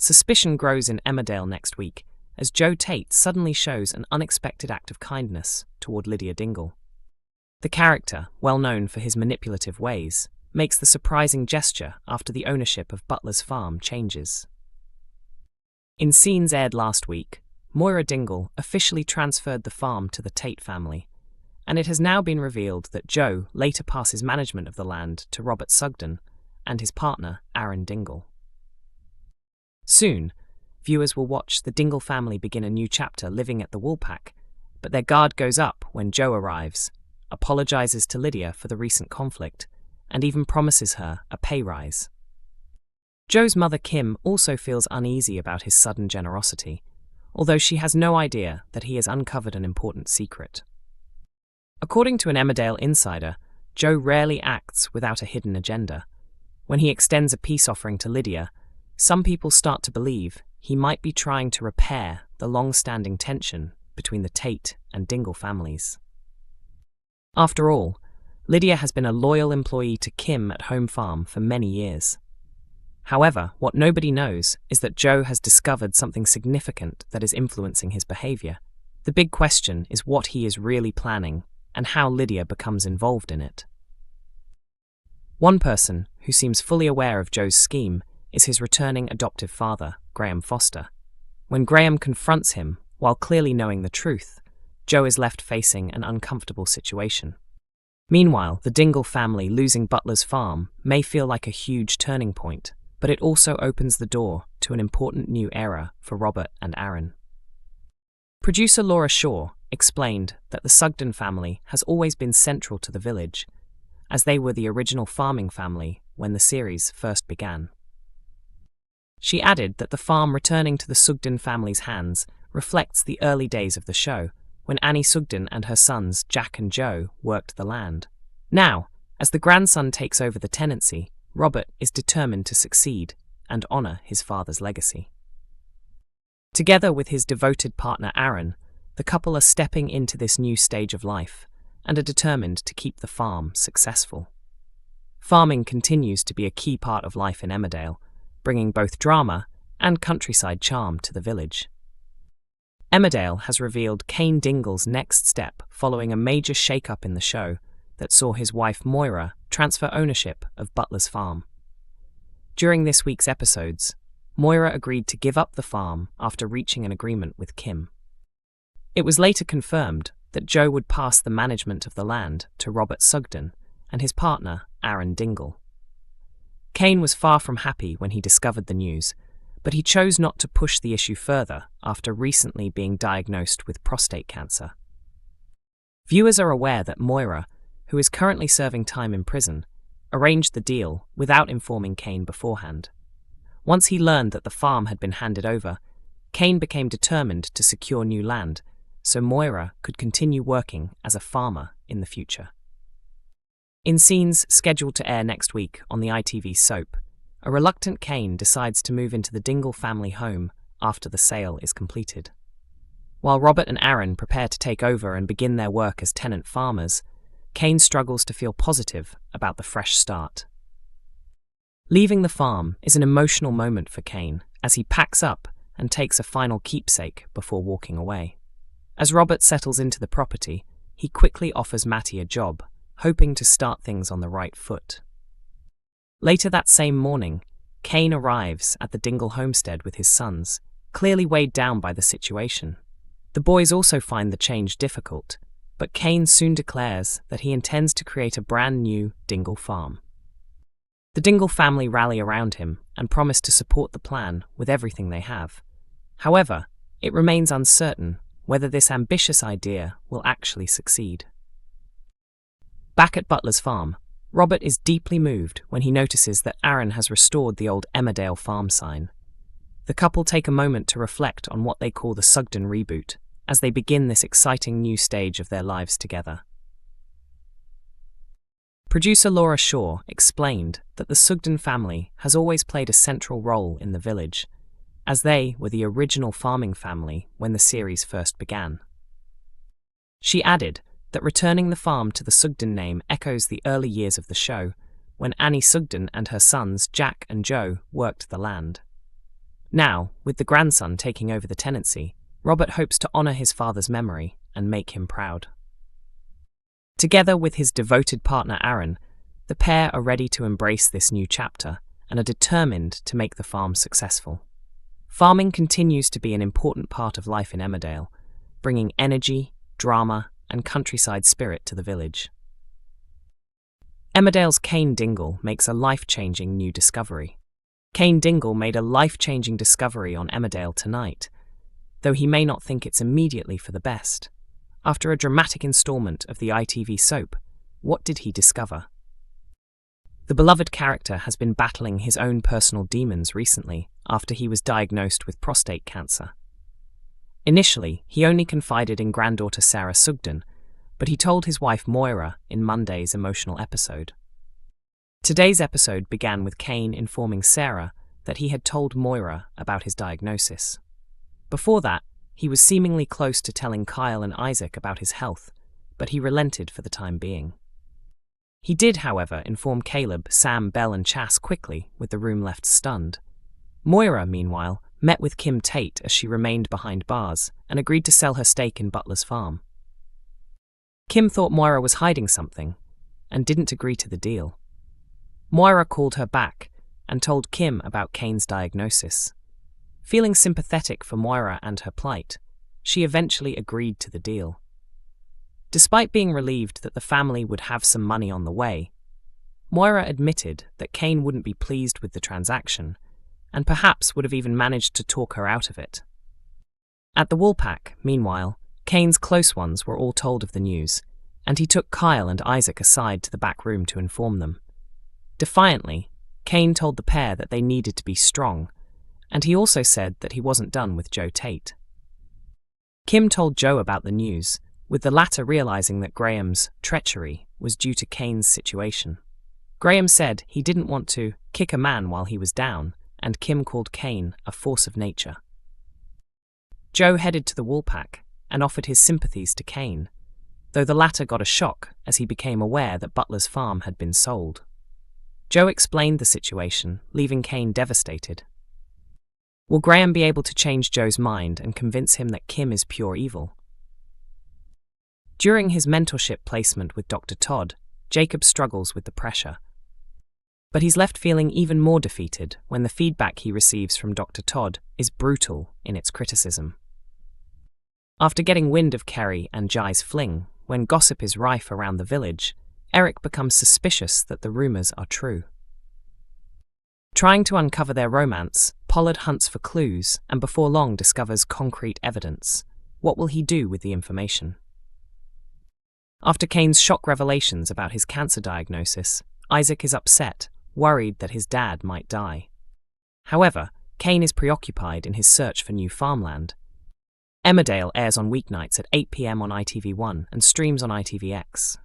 suspicion grows in Emmerdale next week as Joe Tate suddenly shows an unexpected act of kindness toward Lydia Dingle. The character, well known for his manipulative ways, makes the surprising gesture after the ownership of Butler's farm changes. In scenes aired last week, Moira Dingle officially transferred the farm to the Tate family, and it has now been revealed that Joe later passes management of the land to Robert Sugden and his partner, Aaron Dingle. Soon, viewers will watch the Dingle family begin a new chapter living at the Woolpack, but their guard goes up when Joe arrives, apologises to Lydia for the recent conflict, and even promises her a pay rise. Joe's mother Kim also feels uneasy about his sudden generosity, although she has no idea that he has uncovered an important secret. According to an Emmerdale insider, Joe rarely acts without a hidden agenda. When he extends a peace offering to Lydia, some people start to believe he might be trying to repair the long-standing tension between the Tate and Dingle families. After all, Lydia has been a loyal employee to Kim at Home Farm for many years. However, what nobody knows is that Joe has discovered something significant that is influencing his behavior. The big question is what he is really planning and how Lydia becomes involved in it. One person who seems fully aware of Joe's scheme is his returning adoptive father, Graham Foster. When Graham confronts him, while clearly knowing the truth, Joe is left facing an uncomfortable situation. Meanwhile, the Dingle family losing Butler's farm may feel like a huge turning point, but it also opens the door to an important new era for Robert and Aaron. Producer Laura Shaw explained that the Sugden family has always been central to the village, as they were the original farming family when the series first began. She added that the farm returning to the Sugden family's hands reflects the early days of the show, when Annie Sugden and her sons Jack and Joe worked the land. Now, as the grandson takes over the tenancy, Robert is determined to succeed and honour his father's legacy. Together with his devoted partner Aaron, the couple are stepping into this new stage of life and are determined to keep the farm successful. Farming continues to be a key part of life in Emmerdale, bringing both drama and countryside charm to the village. Emmerdale has revealed Cain Dingle's next step following a major shake-up in the show that saw his wife Moira transfer ownership of Butler's farm. During this week's episodes, Moira agreed to give up the farm after reaching an agreement with Kim. It was later confirmed that Joe would pass the management of the land to Robert Sugden and his partner, Aaron Dingle. Cain was far from happy when he discovered the news, but he chose not to push the issue further after recently being diagnosed with prostate cancer. Viewers are aware that Moira, who is currently serving time in prison, arranged the deal without informing Cain beforehand. Once he learned that the farm had been handed over, Cain became determined to secure new land so Moira could continue working as a farmer in the future. In scenes scheduled to air next week on the ITV soap, a reluctant Cain decides to move into the Dingle family home after the sale is completed. While Robert and Aaron prepare to take over and begin their work as tenant farmers, Cain struggles to feel positive about the fresh start. Leaving the farm is an emotional moment for Cain as he packs up and takes a final keepsake before walking away. As Robert settles into the property, he quickly offers Matty a job, hoping to start things on the right foot. Later that same morning, Cain arrives at the Dingle homestead with his sons, clearly weighed down by the situation. The boys also find the change difficult, but Cain soon declares that he intends to create a brand new Dingle farm. The Dingle family rally around him and promise to support the plan with everything they have. However, it remains uncertain whether this ambitious idea will actually succeed. Back at Butler's farm, Robert is deeply moved when he notices that Aaron has restored the old Emmerdale farm sign. The couple take a moment to reflect on what they call the Sugden reboot as they begin this exciting new stage of their lives together. Producer Laura Shaw explained that the Sugden family has always played a central role in the village, as they were the original farming family when the series first began. She added that returning the farm to the Sugden name echoes the early years of the show, when Annie Sugden and her sons Jack and Joe worked the land. Now, with the grandson taking over the tenancy, Robert hopes to honour his father's memory and make him proud. Together with his devoted partner Aaron, the pair are ready to embrace this new chapter and are determined to make the farm successful. Farming continues to be an important part of life in Emmerdale, bringing energy, drama, and countryside spirit to the village. Emmerdale's Cain Dingle makes a life-changing new discovery. Cain Dingle made a life-changing discovery on Emmerdale tonight, though he may not think it's immediately for the best. After a dramatic instalment of the ITV soap, what did he discover? The beloved character has been battling his own personal demons recently after he was diagnosed with prostate cancer. Initially, he only confided in granddaughter Sarah Sugden, but he told his wife Moira in Monday's emotional episode. Today's episode began with Cain informing Sarah that he had told Moira about his diagnosis. Before that, he was seemingly close to telling Kyle and Isaac about his health, but he relented for the time being. He did, however, inform Caleb, Sam, Belle and Chas quickly, with the room left stunned. Moira, meanwhile, met with Kim Tate as she remained behind bars and agreed to sell her stake in Butler's farm. Kim thought Moira was hiding something and didn't agree to the deal. Moira called her back and told Kim about Cain's diagnosis. Feeling sympathetic for Moira and her plight, she eventually agreed to the deal. Despite being relieved that the family would have some money on the way, Moira admitted that Cain wouldn't be pleased with the transaction and perhaps would have even managed to talk her out of it. At the Woolpack, meanwhile, Cain's close ones were all told of the news, and he took Kyle and Isaac aside to the back room to inform them. Defiantly, Cain told the pair that they needed to be strong, and he also said that he wasn't done with Joe Tate. Kim told Joe about the news, with the latter realizing that Graham's treachery was due to Cain's situation. Graham said he didn't want to kick a man while he was down, and Kim called Cain a force of nature. Joe headed to the Woolpack and offered his sympathies to Cain, though the latter got a shock as he became aware that Butler's farm had been sold. Joe explained the situation, leaving Cain devastated. Will Graham be able to change Joe's mind and convince him that Kim is pure evil? During his mentorship placement with Dr. Todd, Jacob struggles with the pressure. But he's left feeling even more defeated when the feedback he receives from Dr. Todd is brutal in its criticism. After getting wind of Kerry and Jai's fling, when gossip is rife around the village, Eric becomes suspicious that the rumours are true. Trying to uncover their romance, Pollard hunts for clues and before long discovers concrete evidence. What will he do with the information? After Cain's shock revelations about his cancer diagnosis, Isaac is upset, worried that his dad might die. However, Cain is preoccupied in his search for new farmland. Emmerdale airs on weeknights at 8 p.m. on ITV1 and streams on ITVX.